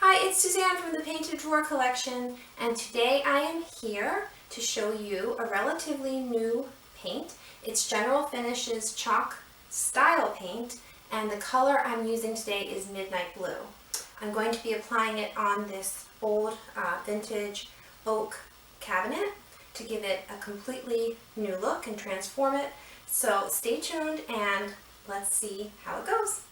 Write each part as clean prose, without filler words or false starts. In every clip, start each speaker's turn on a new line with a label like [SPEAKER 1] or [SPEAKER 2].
[SPEAKER 1] Hi, it's Suzanne from the Painted Drawer Collection, and today I am here to show you a relatively new paint. It's General Finishes Chalk Style Paint, and the color I'm using today is Midnight Blue. I'm going to be applying it on this old vintage oak cabinet to give it a completely new look and transform it. So stay tuned and let's see how it goes.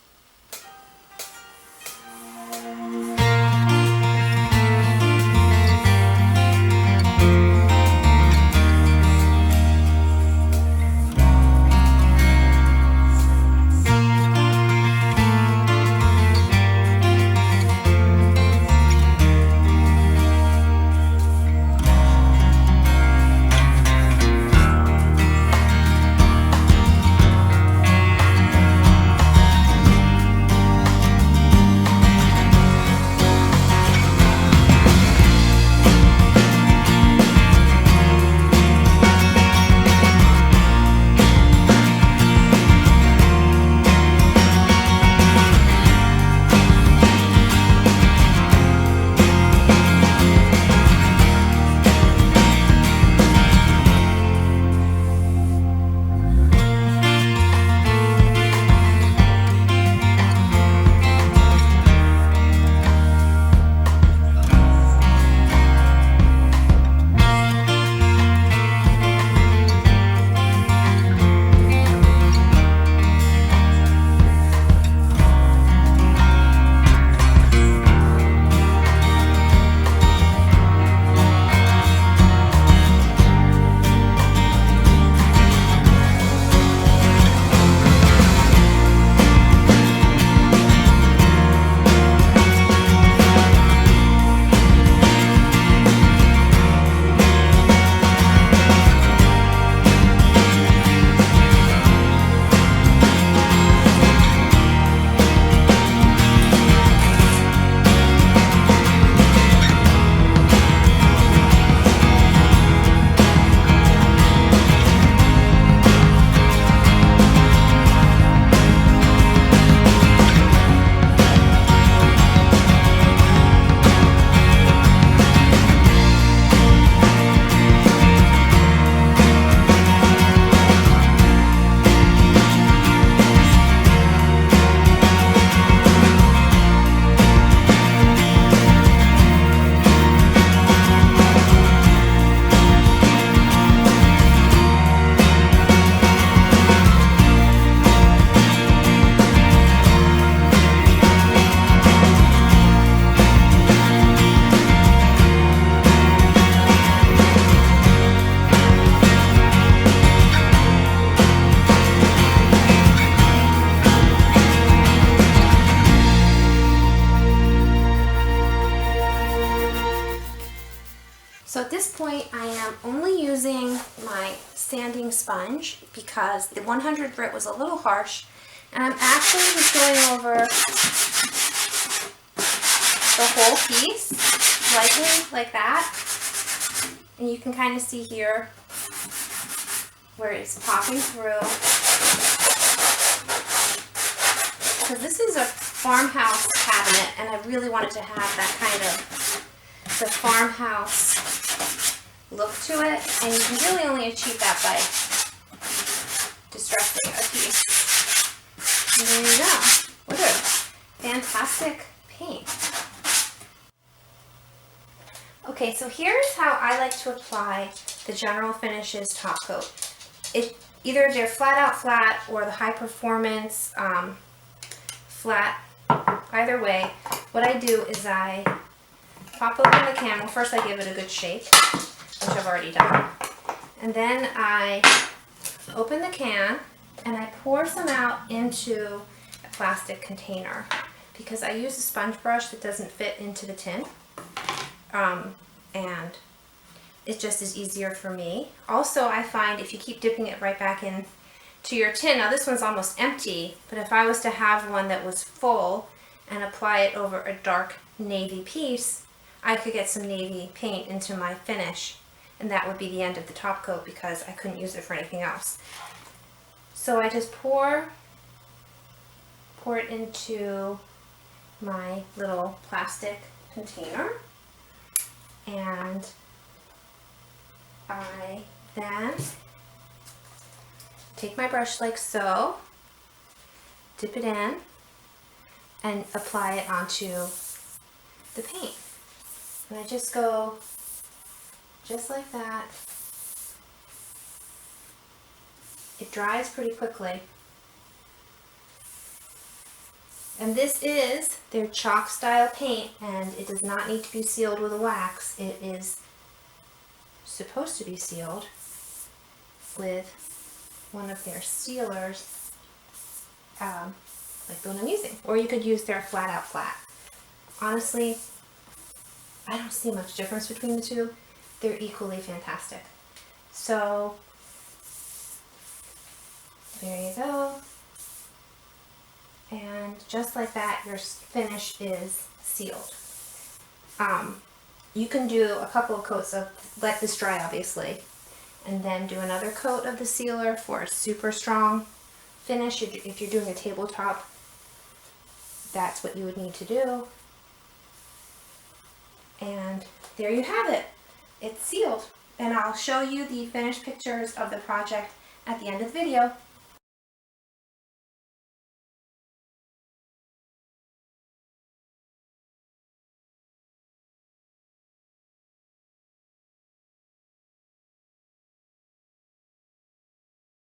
[SPEAKER 1] So at this point, I am only using my sanding sponge because the 100 grit was a little harsh, and I'm actually just going over the whole piece, lightly like that, and you can kind of see here where it's popping through. So this is a Farmhouse cabinet, and I really wanted to have that kind of the Farmhouse look to it, and you can really only achieve that by distressing a piece. And there you go. What a fantastic paint. Okay, so here's how I like to apply the General Finishes top coat. Either they're flat out flat or the high performance flat. Either way, what I do is I pop open the can. Well, first I give it a good shake, which I've already done. And then I open the can and I pour some out into a plastic container because I use a sponge brush that doesn't fit into the tin. And it just is easier for me. Also, I find if you keep dipping it right back in to your tin, now this one's almost empty, but if I was to have one that was full and apply it over a dark navy piece, I could get some navy paint into my finish, and that would be the end of the top coat because I couldn't use it for anything else. So I just pour it into my little plastic container, and I then take my brush like so, dip it in, and apply it onto the paint. And I just go just like that. It dries pretty quickly. And this is their chalk style paint, and it does not need to be sealed with a wax. It is supposed to be sealed with one of their sealers, like the one I'm using. Or you could use their flat out flat. Honestly, I don't see much difference between the two. They're equally fantastic. So there you go. And just like that, your finish is sealed. You can do a couple of coats of, let this dry obviously, and then do another coat of the sealer for a super strong finish. If you're doing a tabletop, that's what you would need to do. And there you have it. It's sealed. And I'll show you the finished pictures of the project at the end of the video.